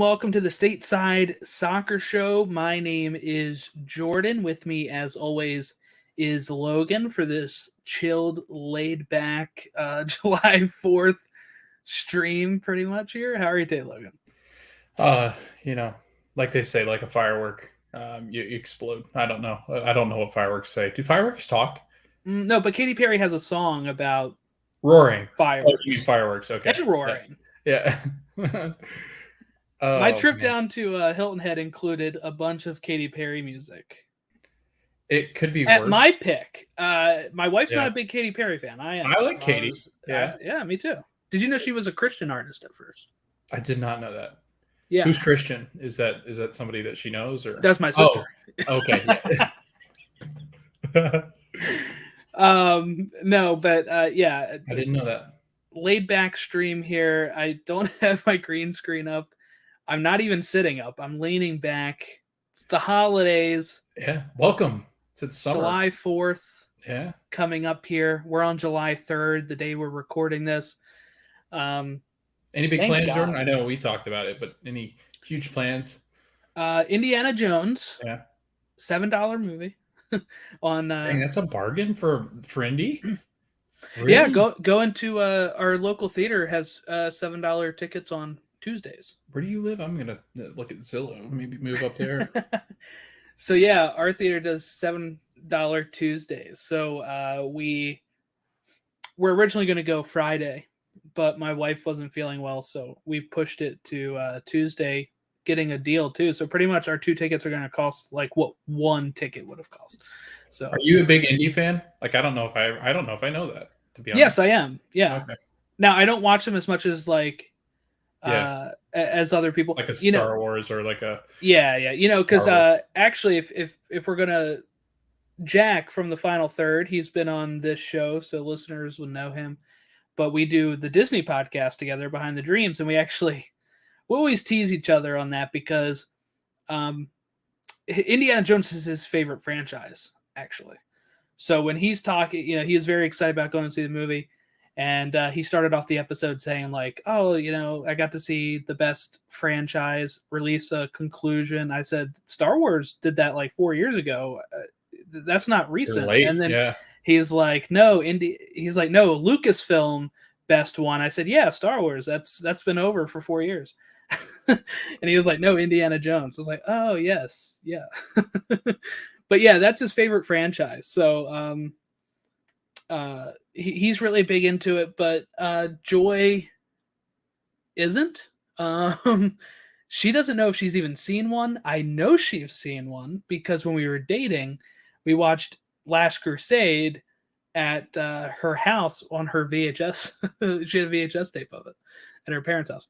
welcome to the Stateside Soccer Show. My name is Jordan. With me, as always, is Logan for this chilled, laid-back July 4th stream, pretty much here. How are you today, Logan? Like they say, like a firework, you explode. I don't know. I don't know what fireworks say. Do fireworks talk? No, but Katy Perry has a song about Roaring. fireworks. Oh, you mean fireworks? Okay. And roaring. Yeah. My trip man. down to Hilton Head included a bunch of Katy Perry music. It could be At worse. my pick. My wife's not Yeah. a big Katy Perry fan. I am. I like Katy. Yeah, me too. Did you know she was a Christian artist at first? I did not know that. Yeah. Who's Christian? Is that somebody that she knows, or That's my sister? Oh, okay. Yeah. No, but yeah. I didn't know that. Laid back stream here. I don't have my green screen up. I'm not even sitting up. I'm leaning back. It's the holidays. Yeah. Welcome. It's summer. July 4th. Yeah. Coming up here. We're on July 3rd, the day we're recording this. Any big plans, Jordan? I know we talked about it, but any huge plans? Indiana Jones. Yeah. $7 movie. On Dang, that's a bargain for Indy. Really? Yeah, going to our local theater has $7 tickets on Tuesdays. Where do you live? I'm gonna look at Zillow. Maybe move up there. So yeah, our theater does $7 Tuesdays. So we're originally going to go Friday, but my wife wasn't feeling well, so we pushed it to Tuesday, getting a deal too. So pretty much our 2 tickets are going to cost like what 1 ticket would have cost. So are you a big Indy fan? Like I don't know if I know that, to be honest. Yes, I am. Yeah. Okay. Now I don't watch them as much as as other people, like a Star Wars or like a because actually if we're gonna, Jack from the Final Third, he's been on this show, so listeners would know him. But we do the Disney podcast together, Behind the Dreams, and we always tease each other on that because Indiana Jones is his favorite franchise, actually. So when he's talking, he is very excited about going to see the movie. And he started off the episode saying like, oh, I got to see the best franchise release a conclusion. I said, Star Wars did that like 4 years ago. That's not recent. And then he's like, no, Lucasfilm best one. I said, yeah, Star Wars. That's been over for 4 years. And he was like, no, Indiana Jones. I was like, oh, yes. Yeah. But yeah, that's his favorite franchise. So he's really big into it, but Joy isn't. She doesn't know if she's even seen one. I know she's seen one because when we were dating, we watched Last Crusade at her house on her VHS. She had a VHS tape of it at her parents' house.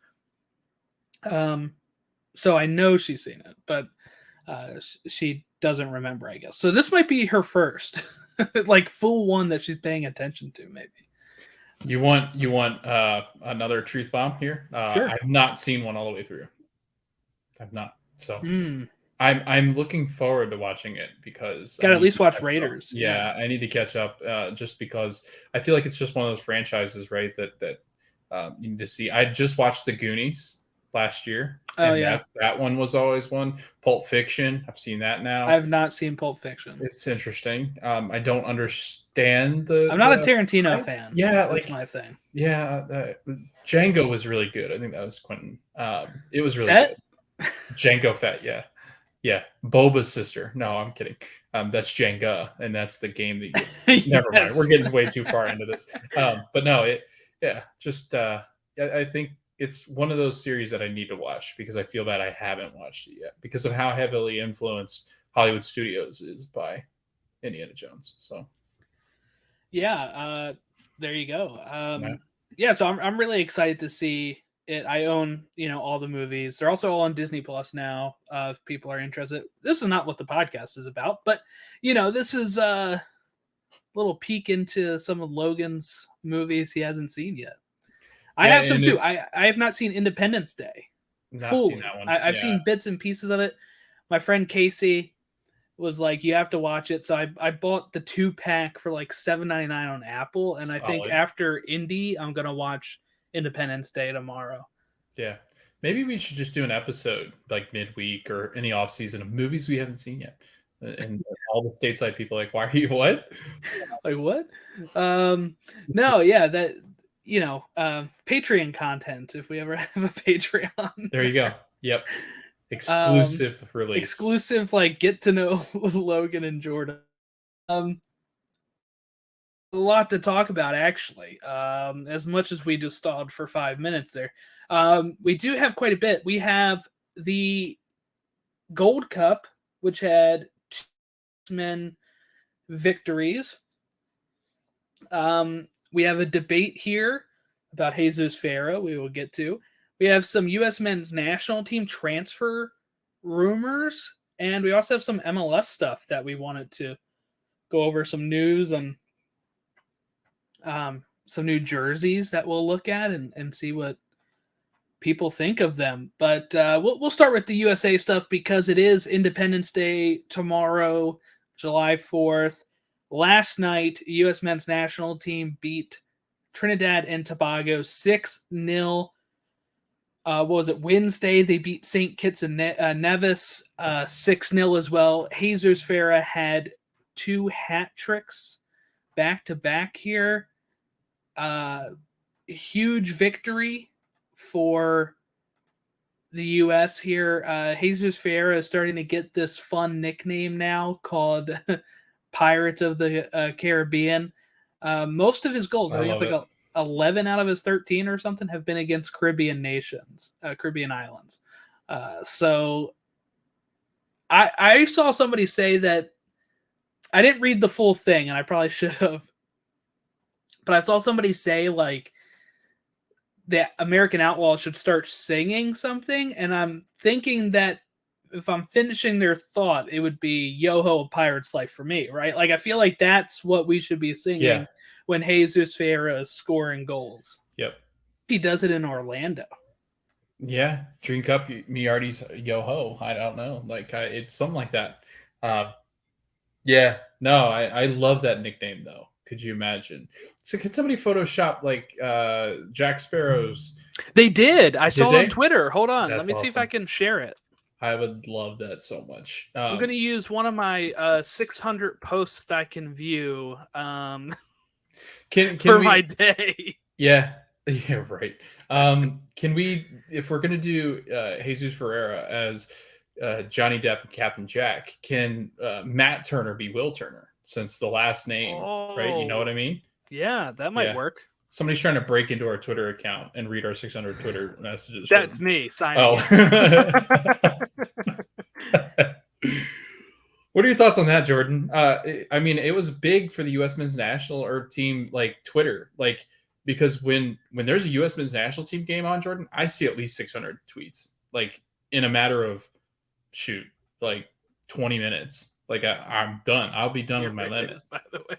So I know she's seen it, but she doesn't remember, I guess. So this might be her first. Like full one that she's paying attention to, maybe. You want another truth bomb here? Sure. I've not seen one all the way through. I've not. So I'm looking forward to watching it because got to at least watch Raiders. Yeah, I need to catch up just because I feel like it's just one of those franchises, right? That you need to see. I just watched The Goonies last year. Oh, yeah. That one was always one. Pulp Fiction. I've seen that now. I've not seen Pulp Fiction. It's interesting. I don't understand I'm not a Tarantino fan. Yeah. That's my thing. Yeah. Django was really good. I think that was Quentin. It was really Fett? Good. Django Fett. Yeah. Yeah. Boba's sister. No, I'm kidding. That's Jenga. And that's the game that you, Yes. Never mind. We're getting way too far into this. But no, I think it's one of those series that I need to watch because I feel that I haven't watched it yet because of how heavily influenced Hollywood Studios is by Indiana Jones. So, yeah, there you go. Yeah, so I'm really excited to see it. I own, all the movies. They're also all on Disney Plus now. If people are interested, this is not what the podcast is about, but this is a little peek into some of Logan's movies he hasn't seen yet. I have some too. I have not seen Independence Day. Seen that one. I've seen bits and pieces of it. My friend Casey was like, you have to watch it. So I bought the 2-pack for like $7.99 on Apple. And I think after Indy, I'm going to watch Independence Day tomorrow. Yeah. Maybe we should just do an episode like midweek or in the off season of movies we haven't seen yet. And all the stateside people are like, why are you what? Like what? No, yeah, that Patreon content. If we ever have a Patreon, There you go. Yep. Exclusive release. Exclusive, like get to know Logan and Jordan. A lot to talk about actually. As much as we just stalled for 5 minutes there, we do have quite a bit. We have the Gold Cup, which had 2 men victories. We have a debate here about Jesus Ferreira. We will get to. We have some U.S. men's national team transfer rumors, and we also have some MLS stuff that we wanted to go over. Some news and some new jerseys that we'll look at and see what people think of them. But we'll start with the USA stuff because it is Independence Day tomorrow, July 4th. Last night, U.S. men's national team beat Trinidad and Tobago 6-0. What was it? Wednesday, they beat St Kitts and Nevis 6-0 as well. Jesus Ferreira had 2 hat tricks back-to-back here. Huge victory for the U.S. here. Jesus Ferreira is starting to get this fun nickname now called Pirate of the Caribbean. Most of his goals, I think it's like 11 out of his 13 or something, have been against Caribbean nations, Caribbean islands. So I saw somebody say that, I didn't read the full thing, and I probably should have, but I saw somebody say like the American Outlaws should start singing something, and I'm thinking that if I'm finishing their thought, it would be Yo-Ho, A Pirate's Life for me, right? Like, I feel like that's what we should be singing when Jesus Ferreira is scoring goals. Yep. He does it in Orlando. Yeah. Drink up Miardi's Yo-Ho. I don't know. Like, it's something like that. Yeah. No, I love that nickname, though. Could you imagine? So could somebody Photoshop, like, Jack Sparrow's? They did. I saw it on Twitter. Hold on. That's Let me see if I can share it. I would love that so much. I'm going to use one of my 600 posts that I can view for my day. Yeah. Yeah, right. Can we, if we're going to do Jesus Ferreira as Johnny Depp and Captain Jack, can Matt Turner be Will Turner since the last name, right? You know what I mean? Yeah, that might work. Somebody's trying to break into our Twitter account and read our 600 Twitter messages. That's me signing. Oh. What are your thoughts on that, Jordan? I mean, it was big for the U.S. men's national team, like Twitter, like, because when there's a U.S. men's national team game on, Jordan, I see at least 600 tweets, like in a matter of like 20 minutes. Like I'm done. I'll be done with my limit. By the way,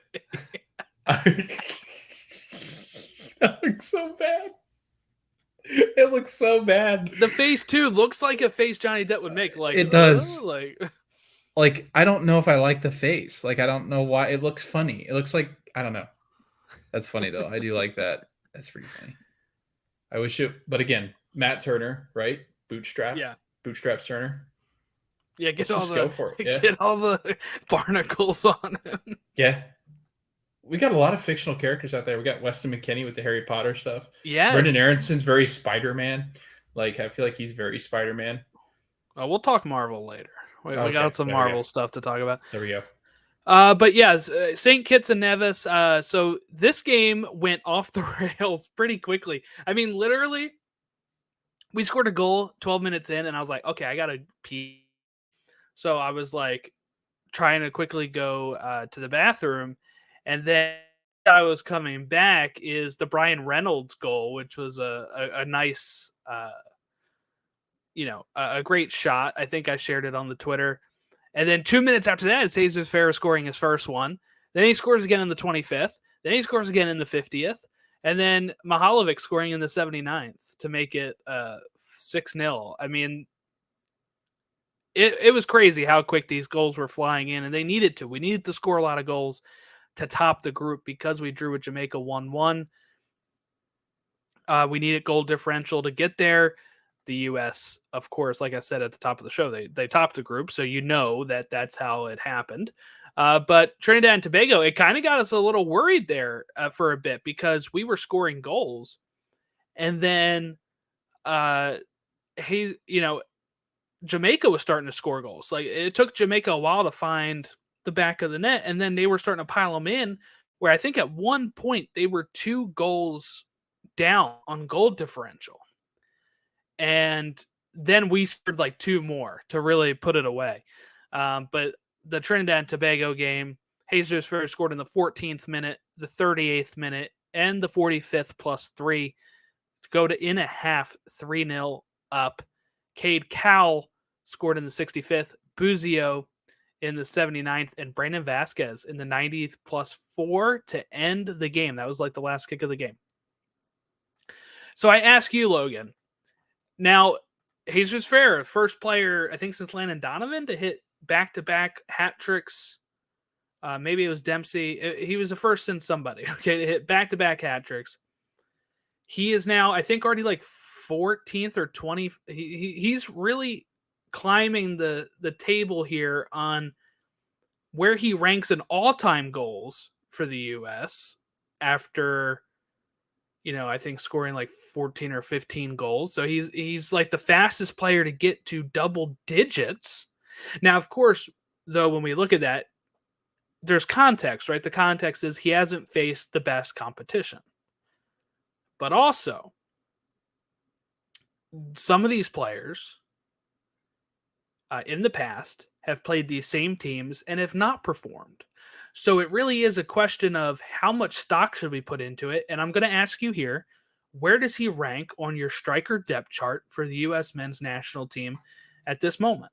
that looks so bad. It looks so bad. The face too looks like a face Johnny Depp would make. Like it does. Like I don't know if I like the face. Like I don't know why it looks funny. It looks like I don't know. That's funny though. I do like that. That's pretty funny. I wish it, but again, Matt Turner, right? Bootstrap. Yeah. Bootstraps Turner. Yeah, go for it. Yeah. Get all the barnacles on him. Yeah. We got a lot of fictional characters out there. We got Weston McKennie with the Harry Potter stuff. Yeah. Brendan Aronson's very Spider-Man. Like, I feel like he's very Spider-Man. We'll talk Marvel later. We got some Marvel stuff to talk about. There we go. But yeah, St. Kitts and Nevis. So this game went off the rails pretty quickly. I mean, literally, we scored a goal 12 minutes in, and I was like, okay, I got to pee. So I was like trying to quickly go to the bathroom. And then I was coming back is the Brian Reynolds goal, which was a nice, a great shot. I think I shared it on the Twitter. And then 2 minutes after that, it's Jesus Ferreira scoring his first one. Then he scores again in the 25th. Then he scores again in the 50th. And then Mihalovic scoring in the 79th to make it 6-0. I mean, it was crazy how quick these goals were flying in, and they needed to. We needed to score a lot of goals to top the group because we drew with Jamaica 1-1. We needed goal differential to get there. the U.S., of course, like I said at the top of the show, they topped the group, so you know that that's how it happened. But Trinidad and Tobago, it kind of got us a little worried there for a bit because we were scoring goals, and then Jamaica was starting to score goals. Like it took Jamaica a while to find the back of the net, and then they were starting to pile them in. Where I think at one point they were 2 goals down on goal differential. And then we scored like 2 more to really put it away. But the Trinidad and Tobago game, Jesus Ferreira scored in the 14th minute, the 38th minute, and the 45th +3 to go to in a half 3-0 up. Cade Cowell scored in the 65th, Buzio in the 79th, and Brandon Vasquez in the 90th +4 to end the game. That was like the last kick of the game. So I ask you, Logan, now, Jesus Ferreira, first player, I think, since Landon Donovan to hit back-to-back hat tricks. Maybe it was Dempsey. He was the first since somebody, okay, to hit back-to-back hat tricks. He is now, I think, already like 14th or 20th. He's really climbing the table here on where he ranks in all-time goals for the U.S. after, I think scoring like 14 or 15 goals. So he's like the fastest player to get to double digits. Now, of course, though, when we look at that, there's context, right? The context is he hasn't faced the best competition. But also, some of these players in the past have played these same teams and have not performed. So it really is a question of how much stock should we put into it. And I'm going to ask you here, where does he rank on your striker depth chart for the U.S. men's national team at this moment?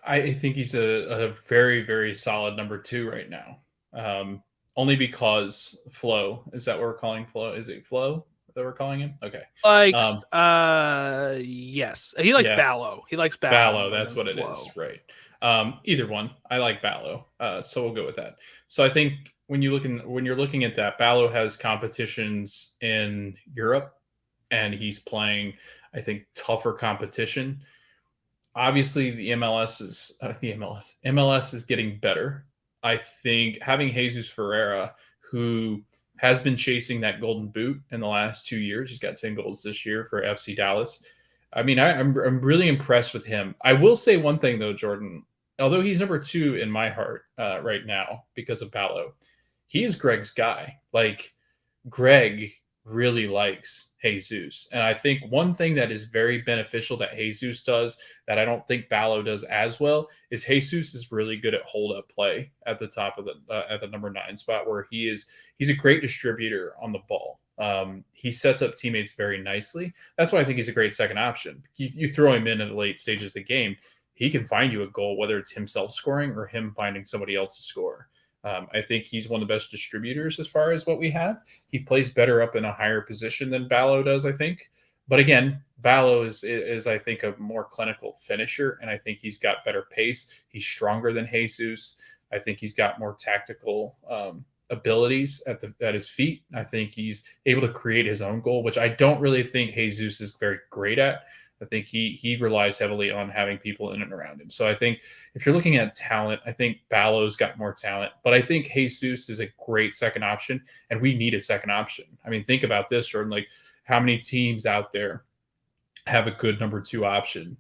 I think he's a very, very solid number 2 right now. Only because Flo, is that what we're calling Flo? Is it Flo that we're calling him? Okay. Yes. He likes Ballo. He likes Ballo. That's what Flo. It is, right. Either one. I like Ballo. So we'll go with that. So I think when you're looking at that, Ballo has competitions in Europe and he's playing, I think, tougher competition. Obviously the MLS is getting better. I think having Jesus Ferreira, who has been chasing that golden boot in the last 2 years, he's got 10 goals this year for FC Dallas. I mean, I'm really impressed with him. I will say one thing though, Jordan, although he's number 2 in my heart right now because of Ballo, he is Greg's guy. Like Greg really likes Jesus. And I think one thing that is very beneficial that Jesus does that I don't think Ballo does as well is Jesus is really good at hold up play at the top of at the number 9 spot, where he's a great distributor on the ball. He sets up teammates very nicely. That's why I think he's a great second option. You throw him in the late stages of the game, he can find you a goal, whether it's himself scoring or him finding somebody else to score. I think he's one of the best distributors as far as what we have. He plays better up in a higher position than Ballo does, I think. But again, Ballo is I think, a more clinical finisher, and I think he's got better pace. He's stronger than Jesus. I think he's got more tactical abilities at his feet. I think he's able to create his own goal, which I don't really think Jesus is very great at. I think he relies heavily on having people in and around him. So I think if you're looking at talent, I think Ballo's got more talent, but I think Jesus is a great second option, and we need a second option. I mean, think about this, Jordan, like how many teams out there have a good number 2 option?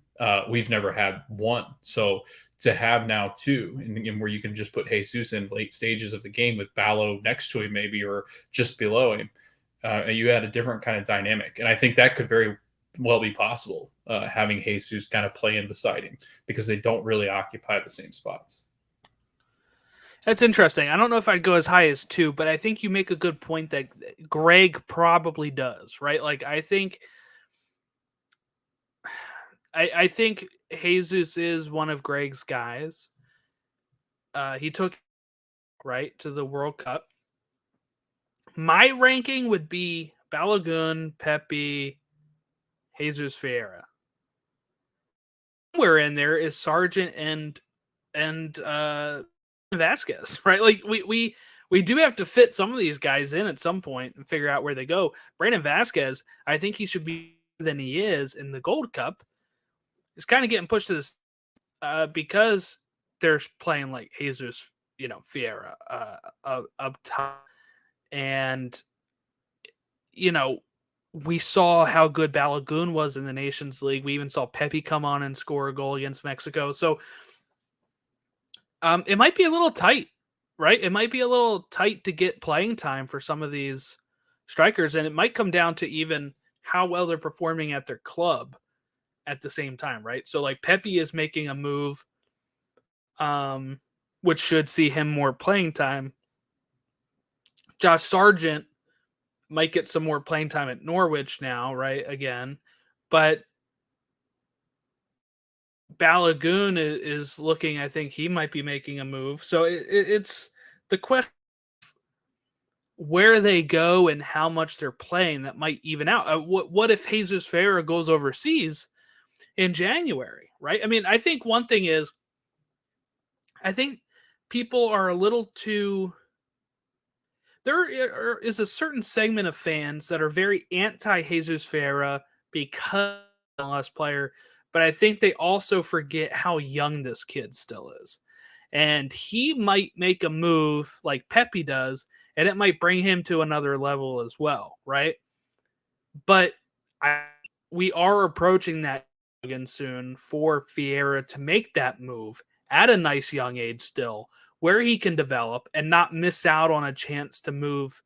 We've never had one. So to have now 2 and where you can just put Jesus in late stages of the game with Ballo next to him maybe, or just below him, and you had a different kind of dynamic. And I think that could very well be possible, having Jesus kind of play in beside him, because they don't really occupy the same spots. That's interesting. I don't know if I'd go as high as 2, but I think you make a good point that Greg probably does, right? Like I think Jesus is one of Greg's guys. He took right to the World Cup. My ranking would be Balogun, Pepe, Jesus Ferreira. Somewhere in there is Sargent and Vasquez, right? Like we do have to fit some of these guys in at some point and figure out where they go. Brandon Vasquez, I think he should be than he is in the Gold Cup is kind of getting pushed to this because they're playing like Jesus, Fiera up top. And, we saw how good Balogun was in the Nations League. We even saw Pepe come on and score a goal against Mexico. So it might be a little tight, right? It might be a little tight to get playing time for some of these strikers. And it might come down to even how well they're performing at their club at the same time, right? So like Pepe is making a move, which should see him more playing time. Josh Sargent might get some more playing time at Norwich now, right? Again, but Balogun is looking. I think he might be making a move. So it's the question where they go and how much they're playing that might even out. What if Jesus Ferreira goes overseas in January, right? I mean, I think one thing is, I think people are a little too. There is a certain segment of fans that are very anti Jesus Ferreira because he's a MLS player, but I think they also forget how young this kid still is. And he might make a move like Pepe does, and it might bring him to another level as well, right? But we are approaching that again soon for Ferreira to make that move at a nice young age still, where he can develop and not miss out on a chance to move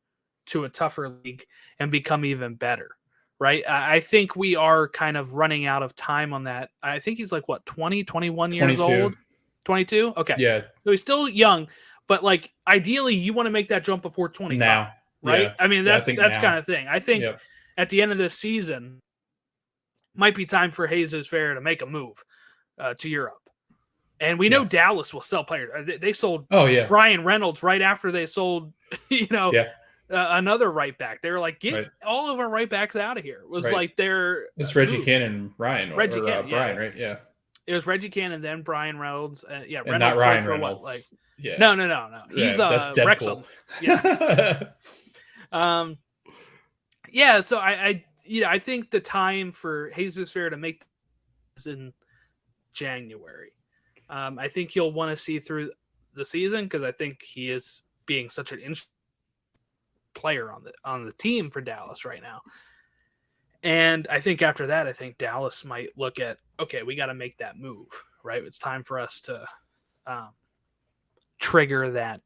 to a tougher league and become even better, right? I think we are kind of running out of time on that. I think he's like, what, 20, 21 years 22. old? 22? Okay. Yeah. So he's still young, but like ideally you want to make that jump before 25, now, right? Yeah. I mean, that's now. kind of thing. I think at the end of this season might be time for Jesus Ferreira to make a move to Europe. And we know Dallas will sell players. They sold Brian Reynolds right after they sold, another right back. They were like, get all of our right backs out of here. It was like their It's Reggie Cannon, Brian, Cannon, Brian, right? Yeah. It was Reggie Cannon, then Brian Reynolds. Reynolds and not Ryan for Reynolds. What, like, no. He's that's Deadpool. Yeah. So I think the time for Jesus Ferreira to make is in January. I think you'll want to see through the season because I think he is being such an interesting player on the team for Dallas right now. And I think after that, I think Dallas might look at, okay, we got to make that move, right? It's time for us to trigger that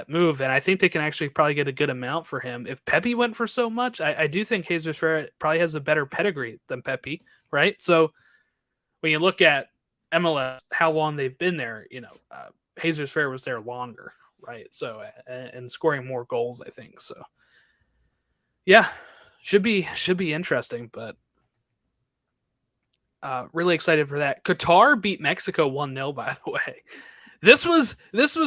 move. And I think they can actually probably get a good amount for him. If Pepe went for so much, I do think Jesus Ferreira probably has a better pedigree than Pepe, right? So when you look at MLS, how long they've been there, Jesus Ferreira was there longer, right? So, and scoring more goals, I think. So, yeah, should be interesting, but really excited for that. Qatar beat Mexico 1-0, by the way. This was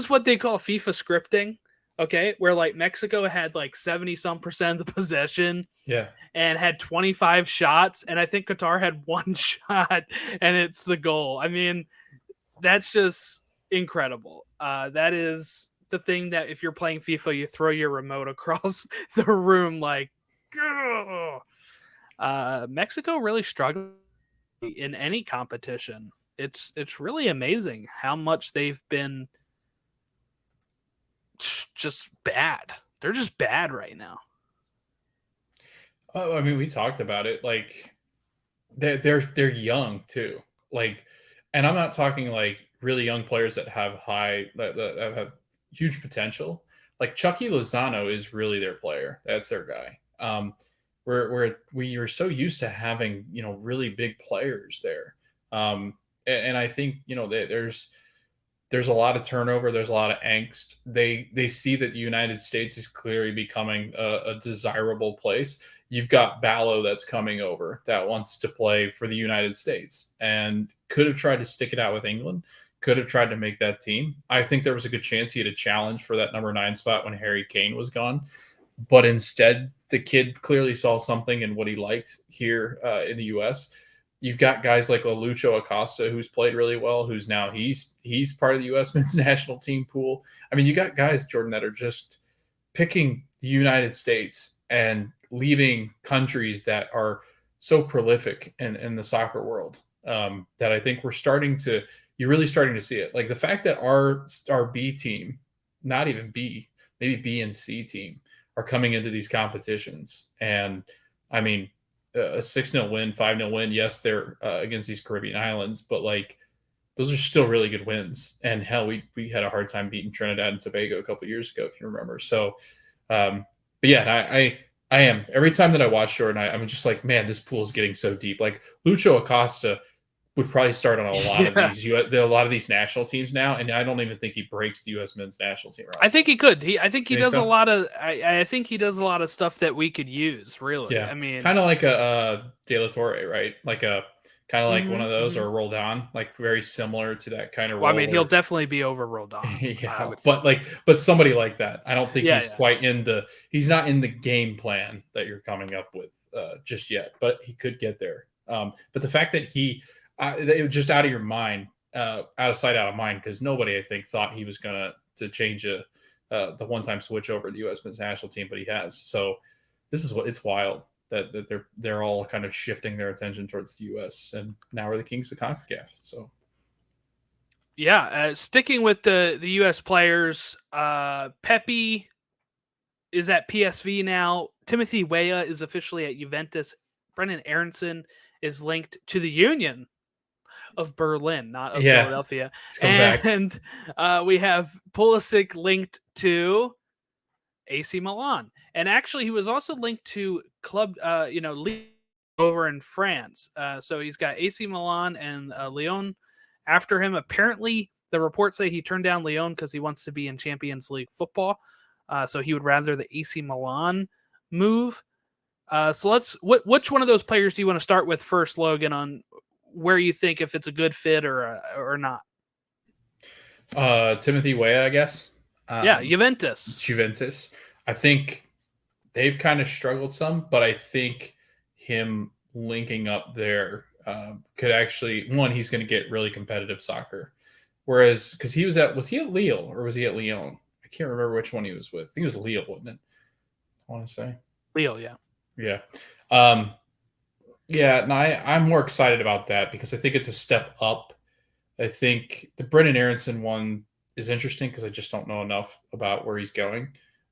what they call FIFA scripting, okay? Where like Mexico had like 70-some% of the possession. Yeah. And had 25 shots, and I think Qatar had 1 shot, and it's the goal. I mean, that's just incredible. That is the thing that if you're playing FIFA, you throw your remote across the room like, Mexico really struggled in any competition. It's really amazing how much they've been just bad. They're just bad right now. Oh, I mean, we talked about it. Like, they're young too. Like, and I'm not talking like really young players that have that have huge potential. Like Chucky Lozano is really their player. That's their guy. Where we are so used to having really big players there. And I think there's a lot of turnover. There's a lot of angst. They see that the United States is clearly becoming a desirable place. You've got Ballo that's coming over that wants to play for the United States and could have tried to stick it out with England, could have tried to make that team. I think there was a good chance he had a challenge for that number 9 spot when Harry Kane was gone. But instead, the kid clearly saw something in what he liked here in the U.S. You've got guys like Lucho Acosta, who's played really well, who's now he's part of the U.S. men's national team pool. I mean, you got guys, Jordan, that are just picking the United States and leaving countries that are so prolific in the soccer world, that I think you're really starting to see it. Like the fact that our B team, not even B, maybe B and C team, are coming into these competitions. And I mean, a 6-0 win, 5-0 win. Yes, they're against these Caribbean islands, but like those are still really good wins. And hell, we had a hard time beating Trinidad and Tobago a couple of years ago, if you remember. So, but yeah, I am every time that I watch Jordan, I'm just like, man, this pool is getting so deep. Like Lucho Acosta would probably start on a lot of these national teams now, and I don't even think he breaks the U.S. men's national team roster. I think he could. I think he does a lot of. I think he does a lot of stuff that we could use. Really, yeah. I mean, kind of like a De La Torre, right? Like one of those, or rolled on, like very similar to that kind of role. Well, I mean, he'll definitely be over rolled on. Yeah, but somebody like that, I don't think he's quite he's not in the game plan that you're coming up with just yet, but he could get there. But the fact that it was just out of your mind, out of sight, out of mind, because nobody, I think, thought he was gonna change the one-time switch over the U.S. men's national team, but he has. So this is it's wild that they're all kind of shifting their attention towards the U.S. and now we're the kings of CONCACAF. So yeah, sticking with the U.S. players, Pepe is at PSV now. Timothy Weah is officially at Juventus. Brendan Aronson is linked to the Union of Berlin, not of Philadelphia. And we have Pulisic linked to AC Milan. And actually, he was also linked to club, league over in France. So he's got AC Milan and Lyon after him. Apparently, the reports say he turned down Lyon because he wants to be in Champions League football. So he would rather the AC Milan move. So which one of those players do you want to start with first, Logan, on where you think if it's a good fit or not? Timothy Weah, I guess. Juventus. I think they've kind of struggled some, but I think him linking up there could actually, he's going to get really competitive soccer. Whereas, because was he at Lille or was he at Lyon? I can't remember which one he was with. I think it was Lille, wasn't it? I want to say Lille, yeah. Yeah. I'm more excited about that because I think it's a step up. I think the Brendan Aronson one is interesting because I just don't know enough about where he's going.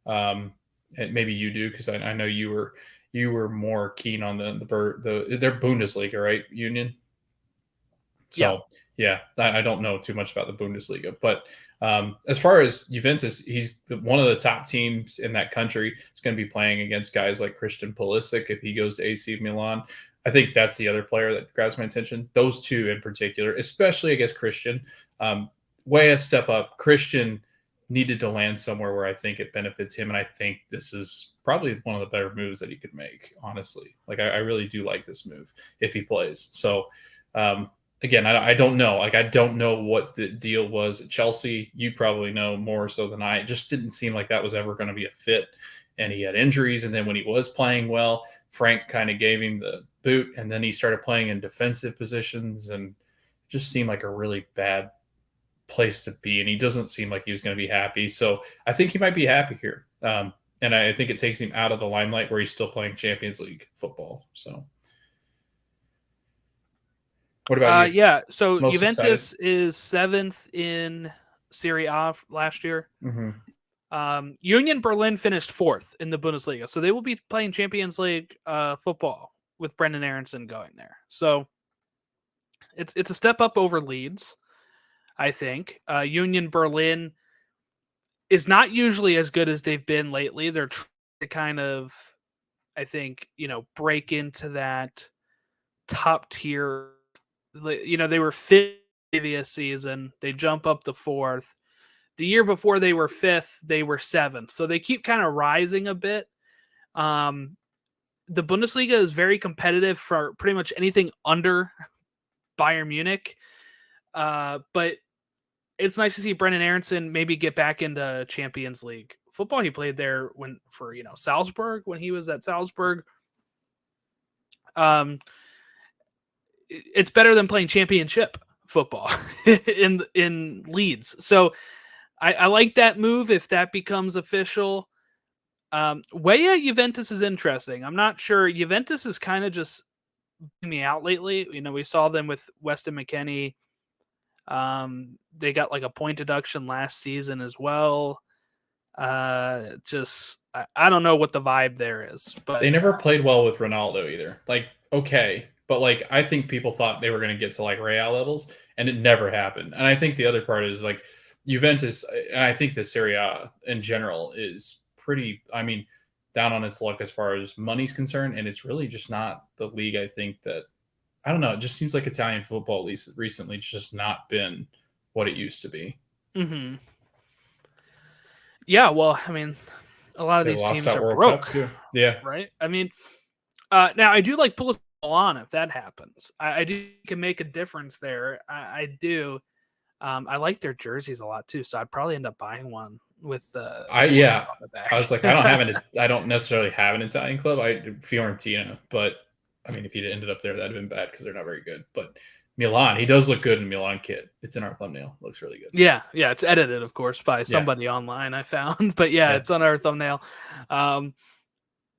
And maybe you do, because I know you were more keen on their Bundesliga, right? Union. So I don't know too much about the Bundesliga, but as far as Juventus, he's one of the top teams in that country. He's going to be playing against guys like Christian Pulisic if he goes to AC Milan. I think that's the other player that grabs my attention. Those two in particular, especially I guess Christian. Way a step up. Christian needed to land somewhere where I think it benefits him, and I think this is probably one of the better moves that he could make. Honestly, like I really do like this move if he plays. So. Again, I don't know. Like, I don't know what the deal was at Chelsea. You probably know more so than I. It just didn't seem like that was ever going to be a fit. And he had injuries. And then when he was playing well, Frank kind of gave him the boot. And then he started playing in defensive positions. And it just seemed like a really bad place to be. And he doesn't seem like he was going to be happy. So I think he might be happy here. And I think it takes him out of the limelight where he's still playing Champions League football. So. What about you? So most Juventus is 7th in Serie A last year. Mm-hmm. Union Berlin finished 4th in the Bundesliga, so they will be playing Champions League football with Brendan Aronson going there. So it's a step up over Leeds, I think. Union Berlin is not usually as good as they've been lately. They're trying to kind of, I think, break into that top tier. They were 5th previous season. They jump up to 4th. The year before they were 5th, they were 7th. So they keep kind of rising a bit. The Bundesliga is very competitive for pretty much anything under Bayern Munich. But it's nice to see Brendan Aronson maybe get back into Champions League football. He played there for Salzburg when he was at Salzburg. It's better than playing championship football in Leeds. So I like that move if that becomes official. Weah Juventus is interesting. I'm not sure. Juventus is kind of just me out lately. We saw them with Weston McKennie. They got like a point deduction last season as well. I don't know what the vibe there is, but they never played well with Ronaldo either. Like, okay, but like I think people thought they were going to get to like Real levels, and it never happened. And I think the other part is like Juventus, and I think the Serie A in general is pretty. I mean, down on its luck as far as money's concerned, and it's really just not the league. I think that I don't know. It just seems like Italian football, at least recently, just not been what it used to be. Mm-hmm. Yeah, well, I mean, a lot of They these lost teams that are World broke. Cup too. Yeah, right. I mean, now I do like Pulisic Milan if that happens. I do can make a difference there. I do. I like their jerseys a lot too, so I'd probably end up buying one with the yeah. on the back. I was like, I don't necessarily have an Italian club. Fiorentina, but I mean, if he'd ended up there, that'd have been bad because they're not very good. But Milan, he does look good in Milan kit. It's in our thumbnail. Looks really good. Yeah, it's edited, of course, by somebody online I found, but it's on our thumbnail.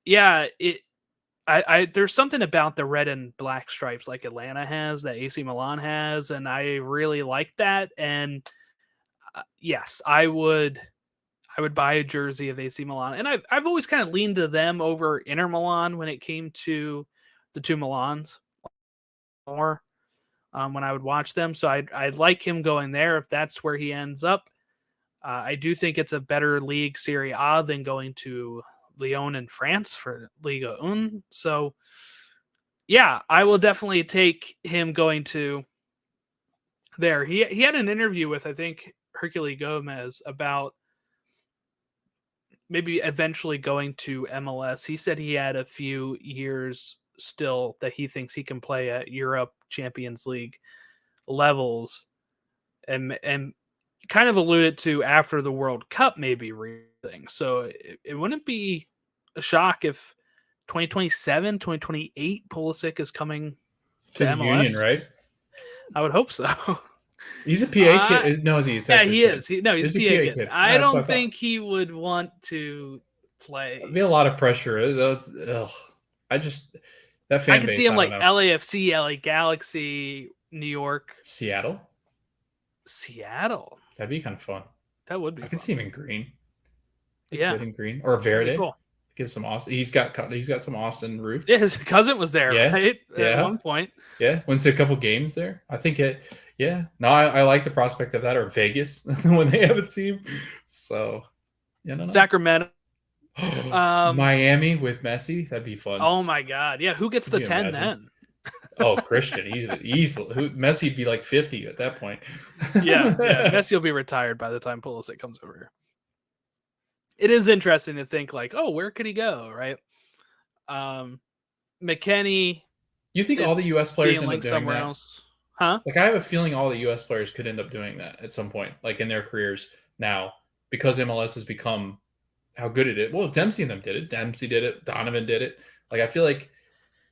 There's something about the red and black stripes like Atlanta has, that AC Milan has, and I really like that. And yes, I would buy a jersey of AC Milan, and I've always kind of leaned to them over Inter Milan when it came to the two Milans more. When I would watch them, so I'd like him going there if that's where he ends up. I do think it's a better league, Serie A, than going to Lyon in France for Ligue 1. So, yeah, I will definitely take him going to there. He had an interview with, I think, Herculez Gomez about maybe eventually going to MLS. He said he had a few years still that he thinks he can play at Europe Champions League levels, and kind of alluded to after the World Cup maybe thing. So it wouldn't be a shock if 2027, 2028 Pulisic is coming to the MLS. Union, right? I would hope so. He's a PA kid. No, is he? Yeah, he is. He's a PA kid. I don't think he would want to play. It'd be a lot of pressure. Ugh. That fan I could base, see him like LAFC, LA Galaxy, New York, Seattle. That'd be kind of fun. That would be. I could see him in green. Good in green or Verde. Cool. Give some Austin. He's got some Austin roots. Yeah, his cousin was there, right? At one point. Yeah, went to a couple games there. I think it. Yeah, no, I like the prospect of that, or Vegas when they have a team. So, Sacramento, Miami with Messi. That'd be fun. Oh my God! Yeah, who gets the 10 then? Oh, Christian, easily. Messi'd be like 50 at that point. yeah, Messi will be retired by the time Pulisic comes over here. It is interesting to think like, oh, where could he go, right? McKennie. You think all the U.S. players end up doing somewhere that? else? Huh? Like, I have a feeling all the U.S. players could end up doing that at some point, like in their careers now, because MLS has become how good it is. Well, Dempsey and them did it. Dempsey did it. Donovan did it. Like, I feel like.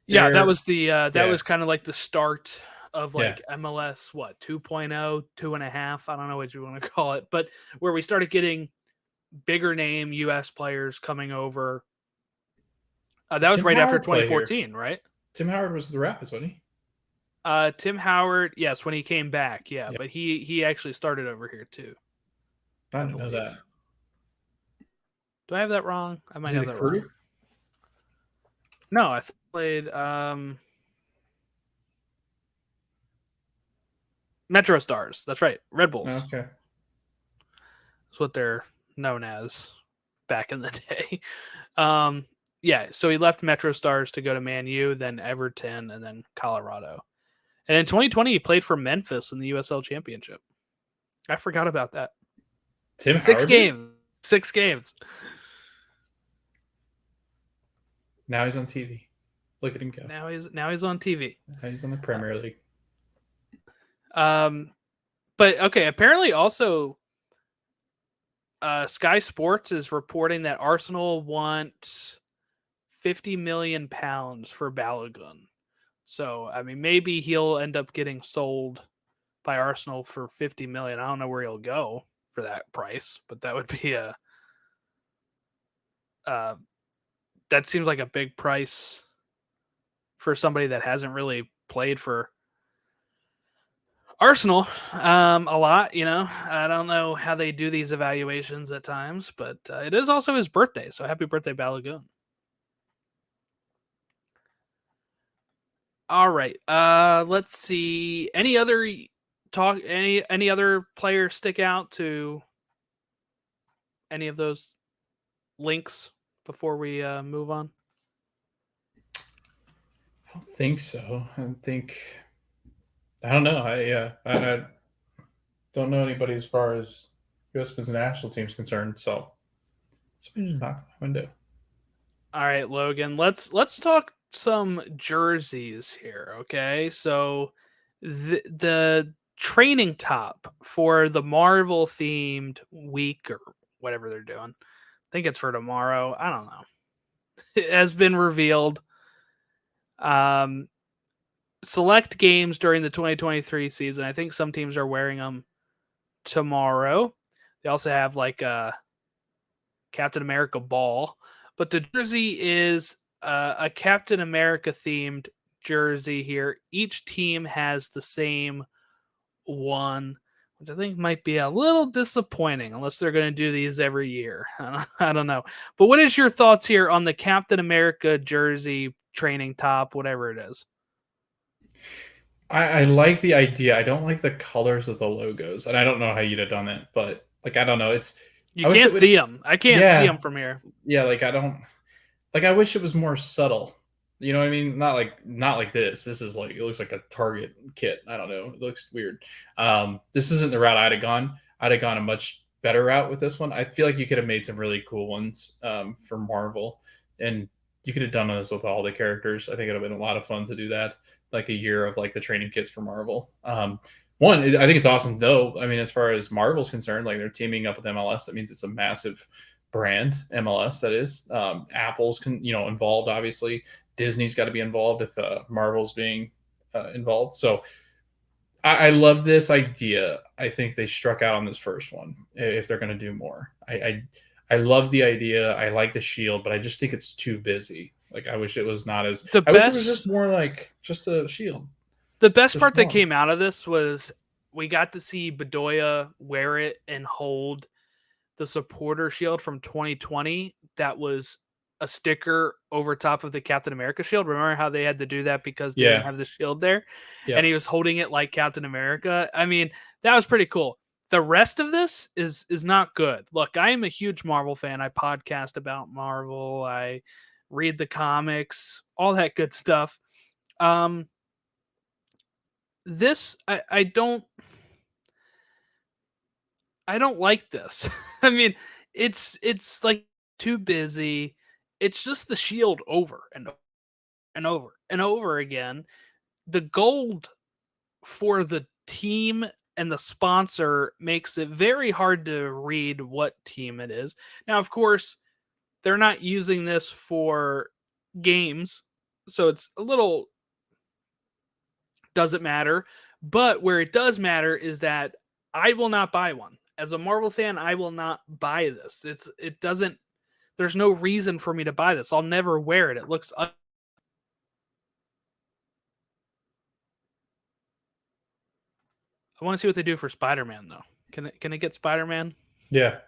Yeah, that was was kind of like the start of like MLS, 2.0, 2.5. I don't know what you want to call it, but where we started getting bigger name U.S. players coming over. That was right after 2014, right? Tim Howard was the Rapids, wasn't he? Tim Howard, yes, when he came back, yeah. But he actually started over here too. I didn't know that. Do I have that wrong? I might have that wrong. No, I played Metro Stars. That's right, Red Bulls. Okay, that's what they're known as back in the day. So he left Metro Stars to go to Man U, then Everton, and then Colorado. And in 2020, he played for Memphis in the USL Championship. I forgot about that. Tim Howard? 6 games. Now he's on TV. Look at him go. Now he's on TV. Now he's on the Premier League. But okay, apparently also Sky Sports is reporting that Arsenal want £50 million for Balogun. So, I mean, maybe he'll end up getting sold by Arsenal for $50 million. I don't know where he'll go for that price, but that would be Uh, that seems like a big price for somebody that hasn't really played for Arsenal a lot. I don't know how they do these evaluations at times, but it is also his birthday, so happy birthday, Balogun. All right. Let's see. Any other any other players stick out to any of those links before we move on? I don't think so. I don't know. I don't know anybody as far as U.S. men's national team is concerned. So somebody just knocked on the window. All right, Logan. Let's talk some jerseys here, okay? So the training top for the Marvel themed week or whatever they're doing. I think it's for tomorrow. I don't know. It has been revealed. Um Select games during the 2023 season. I think some teams are wearing them tomorrow. They also have like a Captain America ball, but the jersey is a Captain America themed jersey here. Each team has the same one, which I think might be a little disappointing unless they're going to do these every year. I don't know. But what is your thoughts here on the Captain America jersey training top, whatever it is? I like the idea. I don't like the colors of the logos, and I don't know how you'd have done it, but like I don't know. You I wish it can't would. see them. I can't see them Yeah, from here. yeah. Like I don't. Like I wish it was more subtle. You know what I mean? Not like this. This is like it looks like a Target kit. I don't know. It looks weird. This isn't the route I'd have gone. I'd have gone a much better route with this one. I feel like you could have made some really cool ones for Marvel, and you could have done this with all the characters. I think it'd have been a lot of fun to do that, like a year of like the training kits for Marvel. One, I think it's awesome though. I mean, as far as Marvel's concerned, like they're teaming up with MLS. That means it's a massive brand, MLS, that is. Apple's involved, obviously. Disney's got to be involved if Marvel's being involved. So I love this idea. I think they struck out on this first one if they're going to do more. I love the idea. I like the shield, but I just think it's too busy. Like I wish it was not as. I wish it was just more like just a shield. The best part that came out of this was we got to see Bedoya wear it and hold the supporter shield from 2020 that was a sticker over top of the Captain America shield. Remember how they had to do that because they didn't have the shield there? Yep. And he was holding it like Captain America. I mean, that was pretty cool. The rest of this is not good. Look, I am a huge Marvel fan. I podcast about Marvel. I read the comics, all that good stuff. This I don't like this. I mean, it's like too busy. It's just the shield over and over and over again. The gold for the team and the sponsor makes it very hard to read what team it is. Now, of course, they're not using this for games, so it's a little doesn't matter. But where it does matter is that I will not buy one. As a Marvel fan, I will not buy this. It doesn't. There's no reason for me to buy this. I'll never wear it. It looks. I want to see what they do for Spider-Man though. Can it get Spider-Man? Yeah.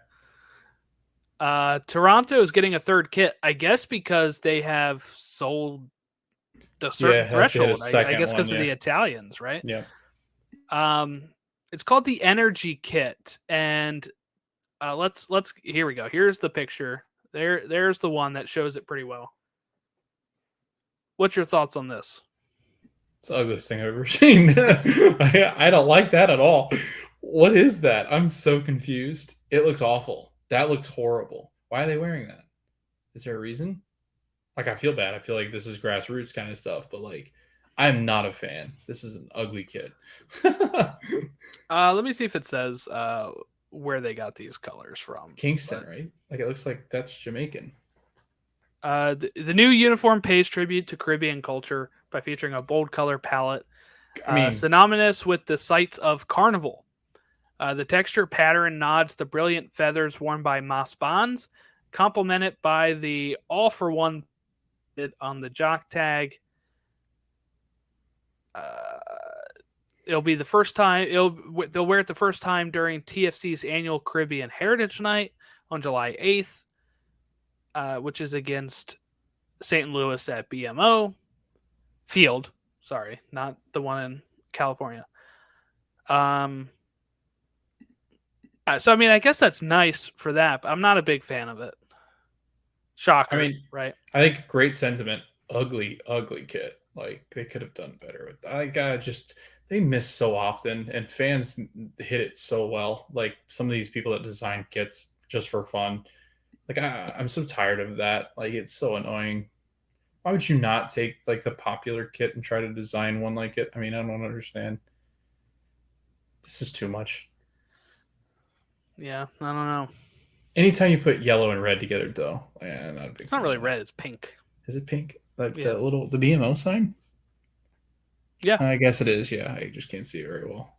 Toronto is getting a third kit, I guess, because they have sold a certain threshold. I guess because of the Italians, right? Yeah. It's called the Energy Kit, and let's here we go. Here's the picture. There's the one that shows it pretty well. What's your thoughts on this? It's the ugliest thing I've ever seen. I don't like that at all. What is that? I'm so confused. It looks awful. That looks horrible. Why are they wearing that? Is there a reason? Like, I feel bad. I feel like this is grassroots kind of stuff, but like, I'm not a fan. This is an ugly kid. Let me see if it says where they got these colors from. Kingston, right? Like, it looks like that's Jamaican. The new uniform pays tribute to Caribbean culture by featuring a bold color palette, synonymous with the sights of Carnival. The texture pattern nods the brilliant feathers worn by Mas Bonds, complement it by the all for one on the jock tag. It'll be the first time they'll wear it the first time during TFC's annual Caribbean Heritage Night on July 8th, which is against St. Louis at BMO Field. Sorry, not the one in California. So I mean, I guess that's nice for that, but I'm not a big fan of it. Shocker. I mean, right? I think great sentiment. Ugly kit. Like they could have done better with that. Like they miss so often, and fans hit it so well. Like some of these people that design kits just for fun. Like I'm so tired of that. Like it's so annoying. Why would you not take like the popular kit and try to design one like it? I mean, I don't understand. This is too much. Yeah, I don't know. Anytime you put yellow and red together, though, I'm not a big. It's not really red; it's pink. Is it pink? Like the BMO sign? Yeah, I guess it is. Yeah, I just can't see it very well.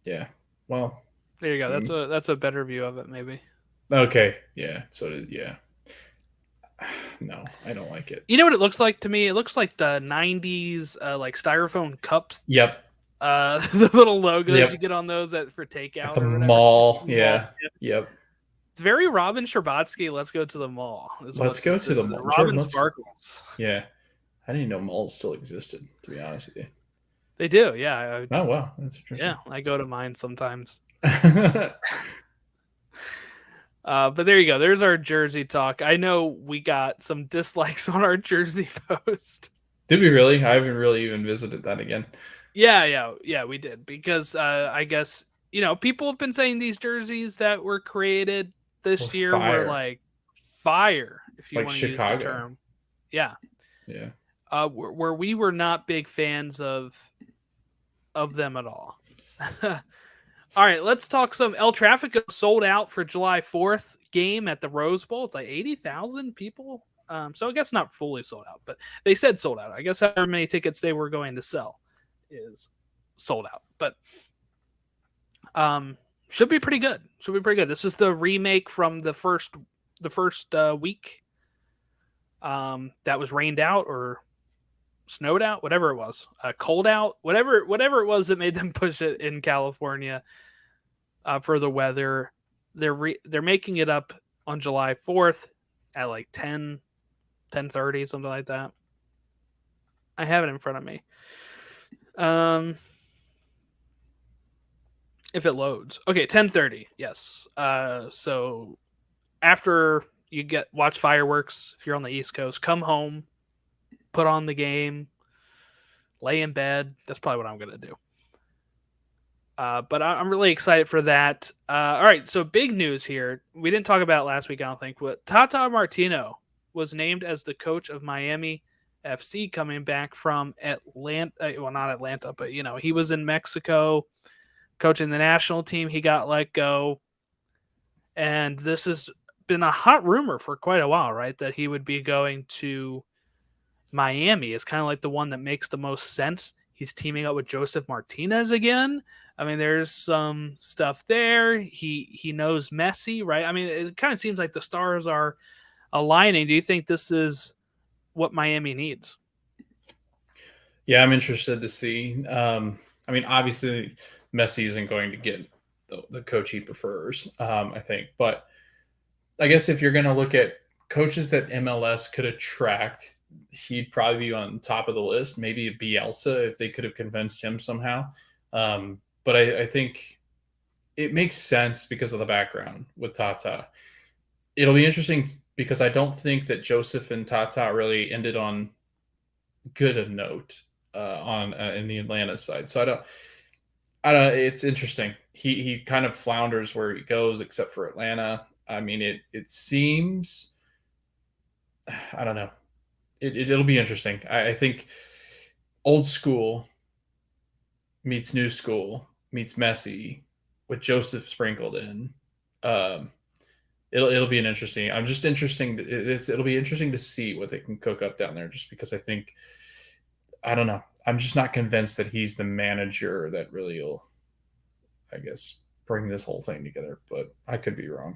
Yeah. Well, there you go. That's a better view of it, maybe. Okay. Yeah. So yeah. No, I don't like it. You know what it looks like to me? It looks like the '90s like styrofoam cups. Yep. The little logos you get on those for takeout at the or mall. Yeah. Yep. It's very Robin Scherbatsky. Let's go to the mall. Let's go to the mall. Robin Sparkles. Yeah. I didn't know malls still existed, to be honest with you. They do, yeah. Oh, wow. That's interesting. Yeah, I go to mine sometimes. But there you go. There's our jersey talk. I know we got some dislikes on our jersey post. Did we really? I haven't really even visited that again. Yeah, we did. Because I guess, people have been saying these jerseys that were created this year were like fire, if you want to use the term. Yeah. Yeah. Where we were not big fans of them at all. All right, let's talk some El Trafico sold out for July 4th game at the Rose Bowl. It's like 80,000 people. So I guess not fully sold out, but they said sold out. I guess however many tickets they were going to sell is sold out. But should be pretty good. This is the remake from the first week that was rained out or snowed out, whatever it was, cold out, whatever it was that made them push it in California for the weather. They're making it up on July 4th at like 10:30, something like that. I have it in front of me. If it loads. Okay, 10:30. Yes. So after you watch fireworks, if you're on the East Coast, come home, put on the game, lay in bed. That's probably what I'm going to do. But I'm really excited for that. All right, so big news here. We didn't talk about it last week, I don't think. But Tata Martino was named as the coach of Miami FC coming back from Atlanta. Well, not Atlanta, but, he was in Mexico coaching the national team. He got let go. And this has been a hot rumor for quite a while, right? That he would be going to Miami. Is kind of like the one that makes the most sense. He's teaming up with Joseph Martinez again. I mean, there's some stuff there. He knows Messi, right? I mean, it kind of seems like the stars are aligning. Do you think this is what Miami needs? Yeah, I'm interested to see. I mean, obviously, Messi isn't going to get the coach he prefers, I think. But I guess if you're going to look at coaches that MLS could attract, he'd probably be on top of the list. Maybe Bielsa, if they could have convinced him somehow. But I think it makes sense because of the background with Tata. It'll be interesting because I don't think that Joseph and Tata really ended on good a note in the Atlanta side. So I don't. It's interesting. He kind of flounders where he goes, except for Atlanta. I mean, it seems. I don't know. It'll be interesting. I think old school meets new school meets Messi with Joseph sprinkled in. It'll be an interesting. I'm just interesting. It'll be interesting to see what they can cook up down there. Just because I don't know. I'm just not convinced that he's the manager that really will, I guess, bring this whole thing together. But I could be wrong.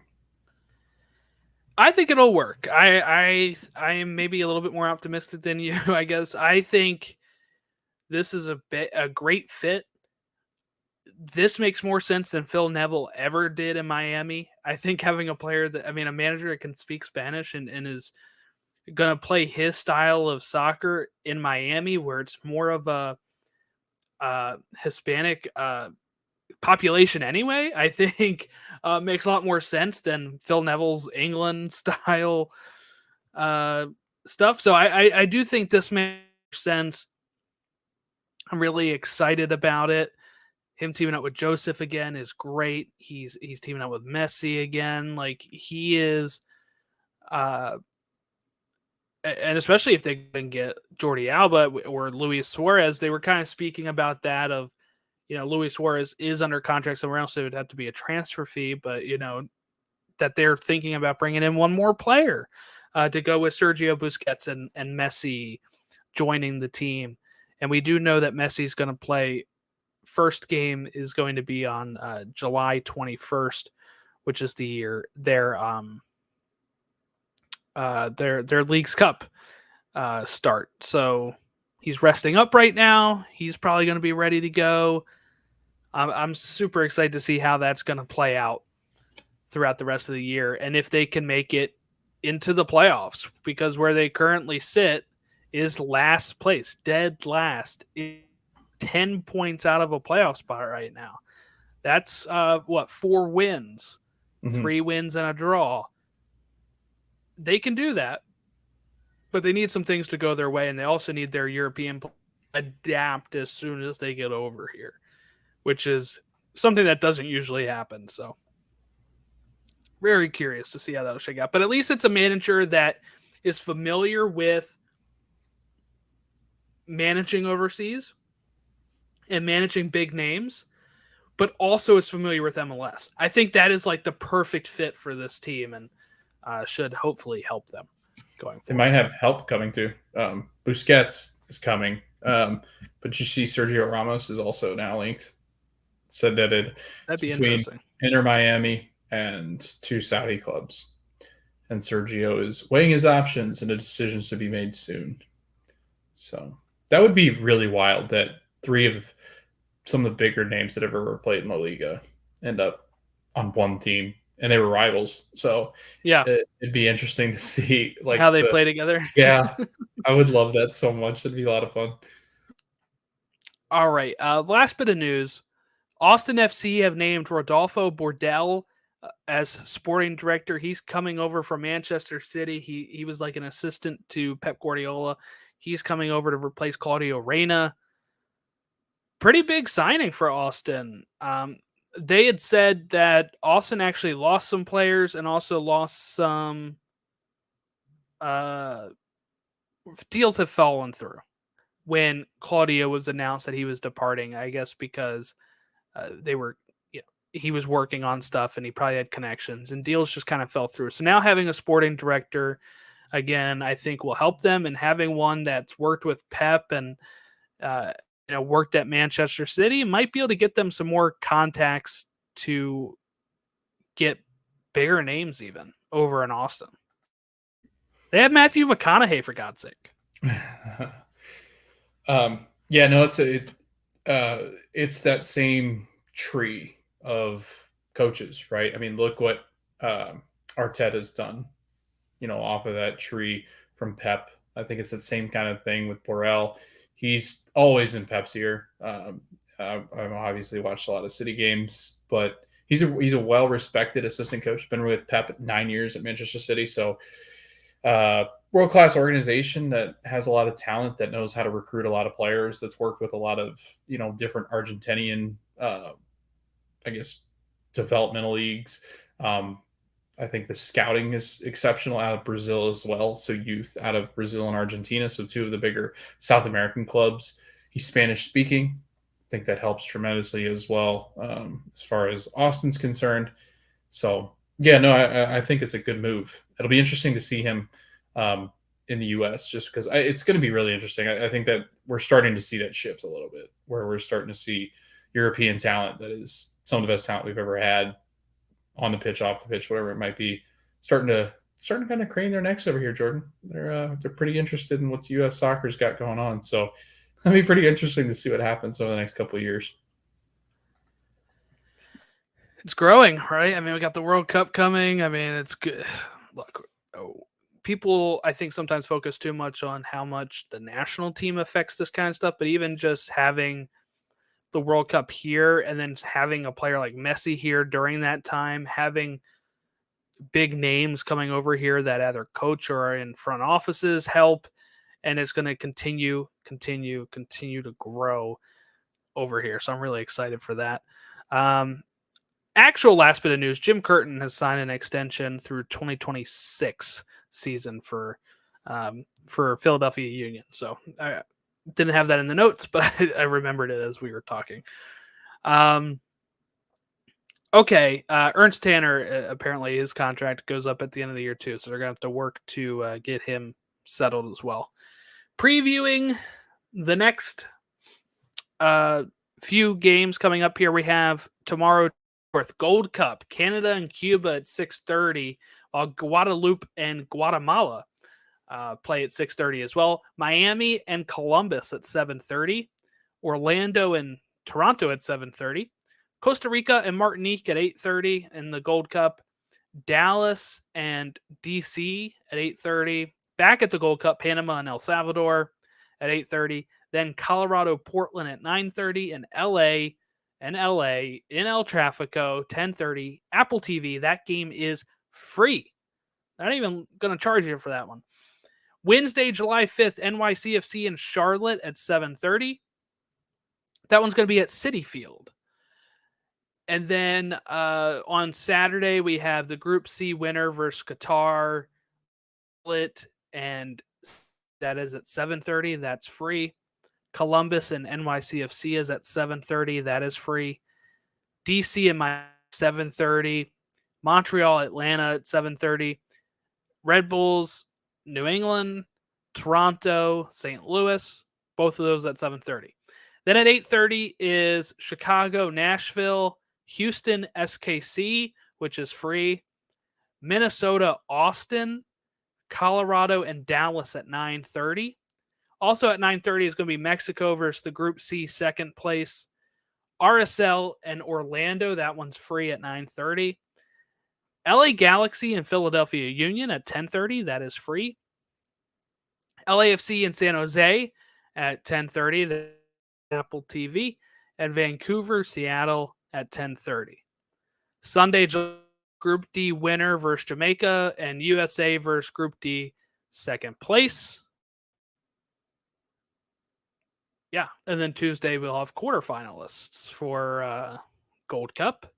I think it'll work. I am maybe a little bit more optimistic than you. I guess I think this is a great fit. This makes more sense than Phil Neville ever did in Miami. I think having a player that, I mean, a manager that can speak Spanish and is going to play his style of soccer in Miami, where it's more of a Hispanic population anyway, I think makes a lot more sense than Phil Neville's England style stuff. So I do think this makes sense. I'm really excited about it. Him teaming up with Joseph again is great. He's teaming up with Messi again. Like he is, uh, and especially if they can get Jordi Alba or Luis Suarez, they were kind of speaking about that of, Luis Suarez is under contract somewhere else, so it would have to be a transfer fee, but that they're thinking about bringing in one more player to go with Sergio Busquets and Messi joining the team. And we do know that Messi's going to play. First game is going to be on July 21st, which is their League's Cup start. So he's resting up right now. He's probably going to be ready to go. I'm super excited to see how that's going to play out throughout the rest of the year, and if they can make it into the playoffs, because where they currently sit is last place, dead last, 10 points out of a playoff spot right now. That's 4 wins, 3 wins and a draw. They can do that, but they need some things to go their way, and they also need their European adapt as soon as they get over here, which is something that doesn't usually happen. So very curious to see how that'll shake out. But at least it's a manager that is familiar with managing overseas and managing big names, but also is familiar with MLS. I think that is like the perfect fit for this team, and should hopefully help them going forward. They might have help coming too. Busquets is coming, but you see Sergio Ramos is also now linked. Said that that'd be interesting. Inter Miami and 2 Saudi clubs, and Sergio is weighing his options and a decision to be made soon. So that would be really wild that 3 of some of the bigger names that have ever played in La Liga end up on one team, and they were rivals. So yeah, it'd be interesting to see like how they play together. Yeah, I would love that so much. It'd be a lot of fun. All right, last bit of news. Austin FC have named Rodolfo Bordel as sporting director. He's coming over from Manchester City. He was like an assistant to Pep Guardiola. He's coming over to replace Claudio Reyna. Pretty big signing for Austin. They had said that Austin actually lost some players and also lost some deals have fallen through when Claudio was announced that he was departing, I guess because he was working on stuff and he probably had connections, and deals just kind of fell through. So now having a sporting director again, I think will help them, and having one that's worked with Pep and worked at Manchester City might be able to get them some more contacts to get bigger names even over in Austin. They have Matthew McConaughey, for God's sake. It's that same tree of coaches, right? I mean, look what Arteta's done, off of that tree from Pep. I think it's the same kind of thing with Borrell. He's always in Pep's ear. I've obviously watched a lot of City games, but he's a well-respected assistant coach. Been with Pep 9 years at Manchester City, so world-class organization that has a lot of talent, that knows how to recruit a lot of players, that's worked with a lot of different Argentinian developmental leagues. I think the scouting is exceptional out of Brazil as well. So youth out of Brazil and Argentina. So 2 of the bigger South American clubs. He's Spanish speaking. I think that helps tremendously as well, as far as Austin's concerned. So I think it's a good move. It'll be interesting to see him in the U.S. just because it's going to be really interesting. I think that we're starting to see that shift a little bit, where we're starting to see European talent that is some of the best talent we've ever had on the pitch, off the pitch, whatever it might be, starting to starting to kind of crane their necks over here, Jordan. They're pretty interested in what U.S. soccer's got going on. So it'll be pretty interesting to see what happens over the next couple of years. It's growing, right? I mean, we got the World Cup coming. I mean, it's good. Look, people, I think, sometimes focus too much on how much the national team affects this kind of stuff, but even just having the World Cup here and then having a player like Messi here during that time, having big names coming over here that either coach or are in front offices help, and it's going to continue to grow over here. So I'm really excited for that. Actual last bit of news: Jim Curtin has signed an extension through 2026 season for Philadelphia Union. So I didn't have that in the notes, but I remembered it as we were talking. Okay, Ernst Tanner, apparently his contract goes up at the end of the year too, so they're going to have to work to get him settled as well. Previewing the next few games coming up here, we have tomorrow, Gold Cup, Canada and Cuba at 6:30, while Guadeloupe and Guatemala play at 6:30 as well. Miami and Columbus at 7:30, Orlando and Toronto at 7:30. Costa Rica and Martinique at 8:30 in the Gold Cup. Dallas and DC at 8:30. Back at the Gold Cup, Panama and El Salvador at 8:30. Then Colorado, Portland at 9:30, and LA in El Trafico 10:30. Apple TV. That game is free. They're not even going to charge you for that one. Wednesday, July 5th, NYCFC in Charlotte at 7:30. That one's going to be at Citi Field. And then on Saturday, we have the Group C winner versus Qatar. And that is at 7:30. That's free. Columbus and NYCFC is at 7:30. That is free. DC and Miami 7:30. Montreal, Atlanta at 7:30. Red Bulls, New England, Toronto, St. Louis. Both of those at 7:30. Then at 8:30 is Chicago, Nashville, Houston, SKC, which is free. Minnesota, Austin, Colorado, and Dallas at 9:30. Also at 9:30 is going to be Mexico versus the Group C second place. RSL and Orlando, that one's free at 9:30. LA Galaxy and Philadelphia Union at 10:30, that is free. LAFC and San Jose at 10:30, the Apple TV. And Vancouver, Seattle at 10:30. Sunday, Group D winner versus Jamaica, and USA versus Group D second place. Yeah, and then Tuesday we'll have quarterfinalists for Gold Cup.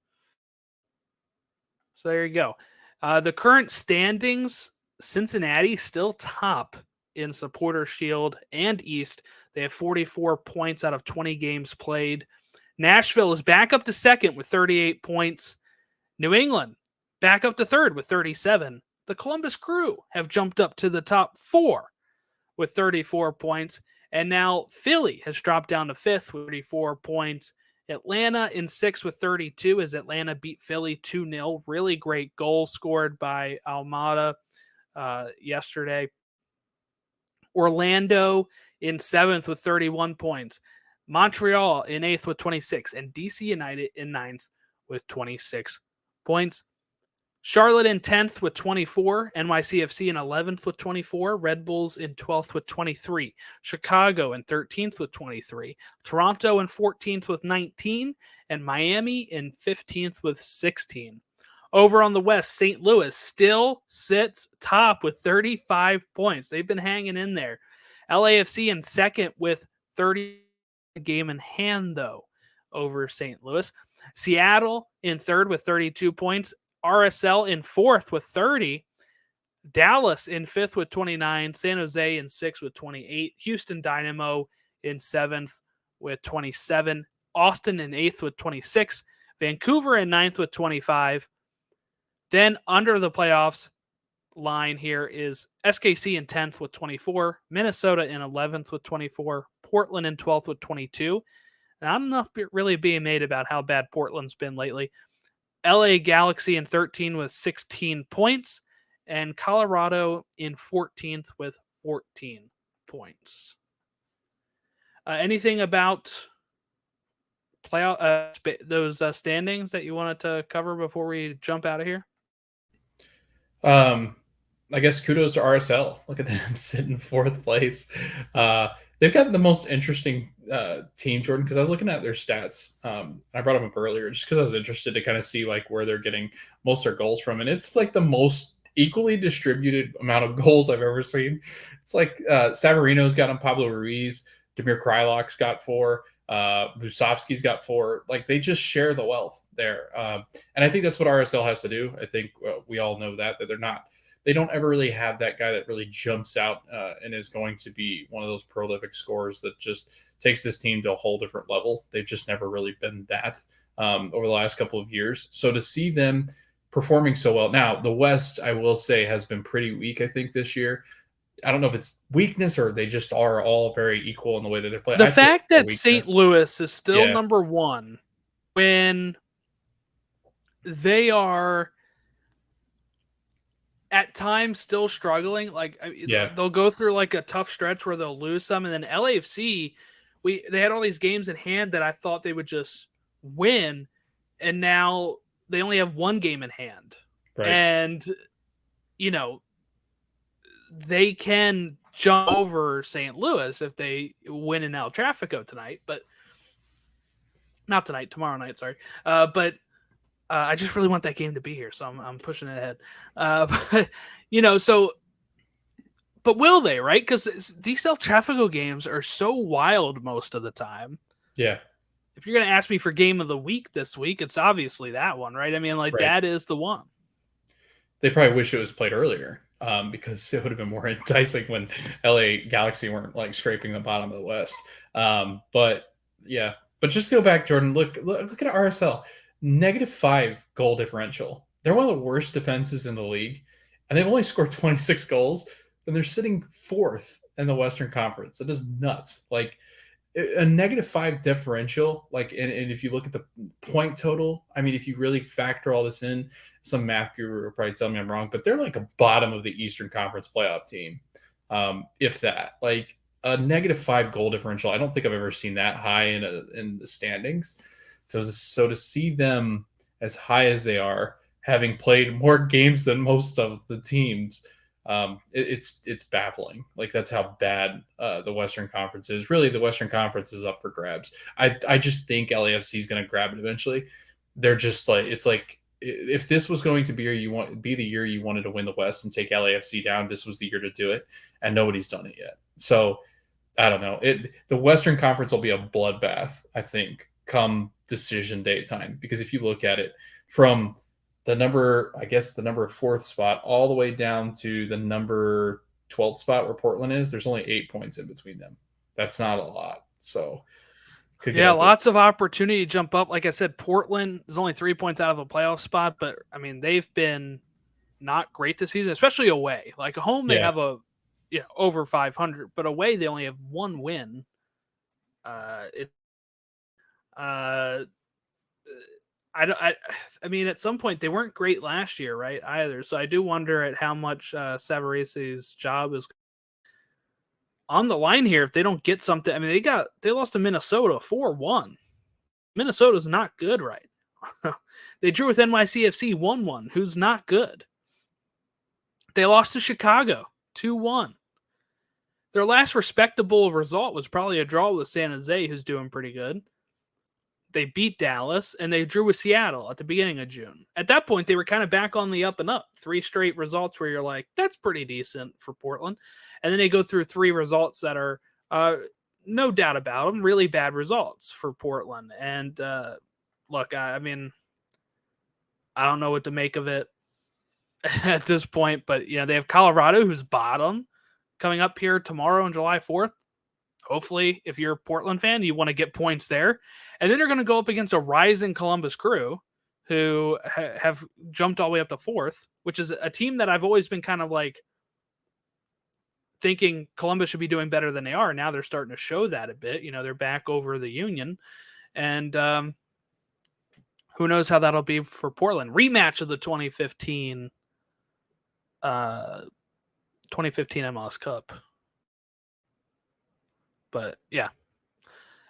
So there you go. The current standings, Cincinnati still top in Supporter Shield and East. They have 44 points out of 20 games played. Nashville is back up to second with 38 points. New England back up to third with 37. The Columbus Crew have jumped up to the top 4 with 34 points. And now Philly has dropped down to 5th with 34 points. Atlanta in 6th with 32 as Atlanta beat Philly 2-0. Really great goal scored by Almada yesterday. Orlando in 7th with 31 points. Montreal in 8th with 26. And DC United in 9th with 26 points. Charlotte in 10th with 24. NYCFC in 11th with 24. Red Bulls in 12th with 23. Chicago in 13th with 23. Toronto in 14th with 19. And Miami in 15th with 16. Over on the West, St. Louis still sits top with 35 points. They've been hanging in there. LAFC in second with 30 game in hand, though, over St. Louis. Seattle in third with 32 points. RSL in 4th with 30. Dallas in 5th with 29. San Jose in 6th with 28. Houston Dynamo in 7th with 27. Austin in 8th with 26. Vancouver in 9th with 25. Then under the playoffs line here is SKC in 10th with 24. Minnesota in 11th with 24. Portland in 12th with 22. Not enough really being made about how bad Portland's been lately. LA Galaxy in 13 with 16 points. and Colorado in 14th with 14 points. Anything about playoff those standings that you wanted to cover before we jump out of here? I guess kudos to RSL. Look at them sitting fourth place. They've got the most interesting team, Jordan, because I was looking at their stats. I brought them up earlier just because I was interested to kind of see like where they're getting most of their goals from, and it's like the most equally distributed amount of goals I've ever seen. It's like Savarino's got them, Pablo Ruiz, Damir Krylok's got 4. Busovsky's got 4. Like they just share the wealth there, and I think that's what RSL has to do. I think we all know that they don't ever really have that guy that really jumps out and is going to be one of those prolific scorers that just takes this team to a whole different level. They've just never really been that over the last couple of years. So to see them performing so well now, the West, I will say, has been pretty weak. I think this year. I don't know if it's weakness or they just are all very equal in the way that they're playing. The fact that St. Louis is still number 1 when they are at times still struggling, like they'll go through like a tough stretch where they'll lose some, and then LAFC, they had all these games in hand that I thought they would just win, and now they only have 1 game in hand, and they can jump over St. Louis if they win in El Trafico tonight, but not tonight, tomorrow night. Sorry. But I just really want that game to be here. So I'm pushing it ahead. But will they, right? Cause these El Trafico games are so wild most of the time. Yeah. If you're going to ask me for game of the week this week, it's obviously that one, right? I mean, that is the one. They probably wish it was played earlier. Because it would have been more enticing when LA Galaxy weren't like scraping the bottom of the West. But just go back, Jordan. Look at RSL. -5 goal differential. They're one of the worst defenses in the league, and they've only scored 26 goals, and they're sitting 4th in the Western Conference. It is nuts. Like a -5 differential, like, and if you look at the point total, I mean, if you really factor all this in, some math guru will probably tell me I'm wrong, but they're like a bottom of the Eastern Conference playoff team. If that, like a -5 goal differential, I don't think I've ever seen that high in the standings. So to see them as high as they are, having played more games than most of the teams, it's baffling. Like that's how bad the Western Conference is. Really, the Western Conference is up for grabs. I just think LAFC is going to grab it eventually. They're just like, it's like if this was going to be the year you wanted to win the West and take LAFC down, this was the year to do it, and nobody's done it yet. So I don't know. The Western Conference will be a bloodbath, I think, come decision day time, because if you look at it from the number 4th spot all the way down to the number 12th spot where Portland is, there's only 8 points in between them. That's not a lot. So lots of opportunity to jump up. Like I said, Portland is only 3 points out of a playoff spot, but I mean, they've been not great this season, especially away. Like at home, they have over 500, but away they only have 1 win. I mean, at some point they weren't great last year, right? Either. So I do wonder at how much Savaresi's job is on the line here if they don't get something. I mean, they lost to Minnesota 4-1. Minnesota's not good, right? They drew with NYCFC 1-1, who's not good. They lost to Chicago 2-1. Their last respectable result was probably a draw with San Jose, who's doing pretty good. They beat Dallas, and they drew with Seattle at the beginning of June. At that point, they were kind of back on the up and up. 3 straight results where you're like, that's pretty decent for Portland. And then they go through 3 results that are, no doubt about them, really bad results for Portland. And look, I mean, I don't know what to make of it at this point, but they have Colorado, who's bottom, coming up here tomorrow on July 4th. Hopefully, if you're a Portland fan, you want to get points there. And then they're going to go up against a rising Columbus Crew who have jumped all the way up to 4th, which is a team that I've always been kind of like thinking Columbus should be doing better than they are. Now they're starting to show that a bit. They're back over the Union. And who knows how that'll be for Portland. Rematch of the 2015 2015 MLS Cup. But yeah,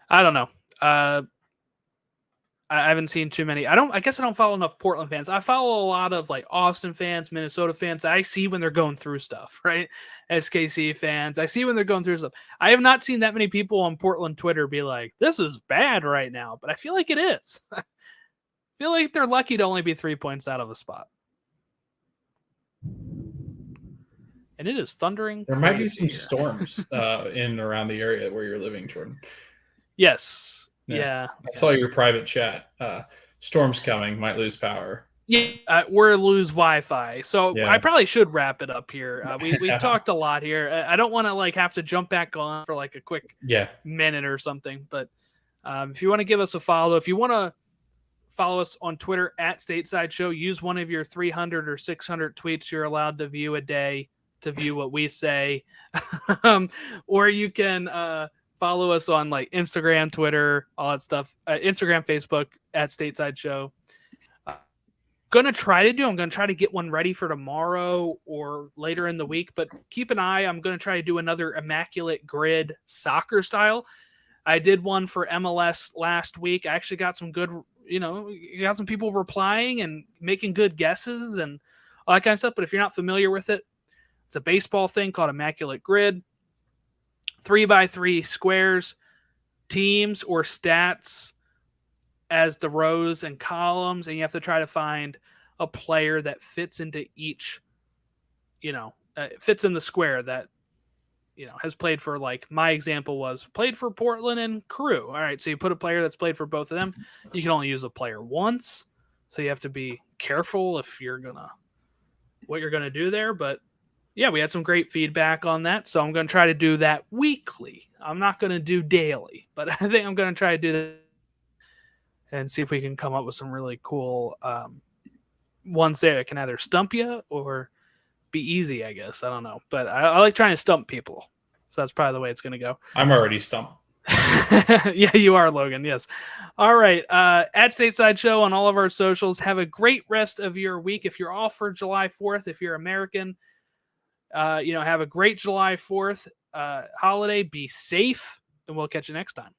I don't know. I haven't seen too many. I guess I don't follow enough Portland fans. I follow a lot of like Austin fans, Minnesota fans. I see when they're going through stuff, right? SKC fans. I see when they're going through stuff. I have not seen that many people on Portland Twitter be like, "This is bad right now," but I feel like it is. I feel like they're lucky to only be 3 points out of a spot. And it is thundering. There might be some storms in and around the area where you're living, Jordan. Yes. Yeah. I saw your private chat. Storms coming, might lose power. Yeah, we're lose Wi-Fi, so I probably should wrap it up here. We've talked a lot here. I don't want to like have to jump back on for like a quick minute or something. But if you want to give us a follow, if you want to follow us on Twitter at Stateside Show, use one of your 300 or 600 tweets you're allowed to view a day to view what we say, or you can follow us on like Instagram, Twitter, all that stuff. Instagram, Facebook at Stateside Show. I'm going to try to get one ready for tomorrow or later in the week, but keep an eye. I'm going to try to do another Immaculate Grid soccer style. I did one for MLS last week. I actually got some good, got some people replying and making good guesses and all that kind of stuff. But if you're not familiar with it, it's a baseball thing called Immaculate Grid. 3x3 squares, teams or stats as the rows and columns, and you have to try to find a player that fits into each, fits in the square that, has played for, like, my example was played for Portland and Crew. All right, so you put a player that's played for both of them. You can only use a player once, so you have to be careful if what you're gonna do there, but yeah, we had some great feedback on that, so I'm going to try to do that weekly. I'm not going to do daily, but I think I'm going to try to do that and see if we can come up with some really cool ones there that can either stump you or be easy, I guess. I don't know, but I like trying to stump people, so that's probably the way it's going to go. I'm already stumped. Yeah, you are, Logan. Yes. All right. At Stateside Show on all of our socials. Have a great rest of your week. If you're off for July 4th, if you're American, have a great July 4th holiday. Be safe, and we'll catch you next time.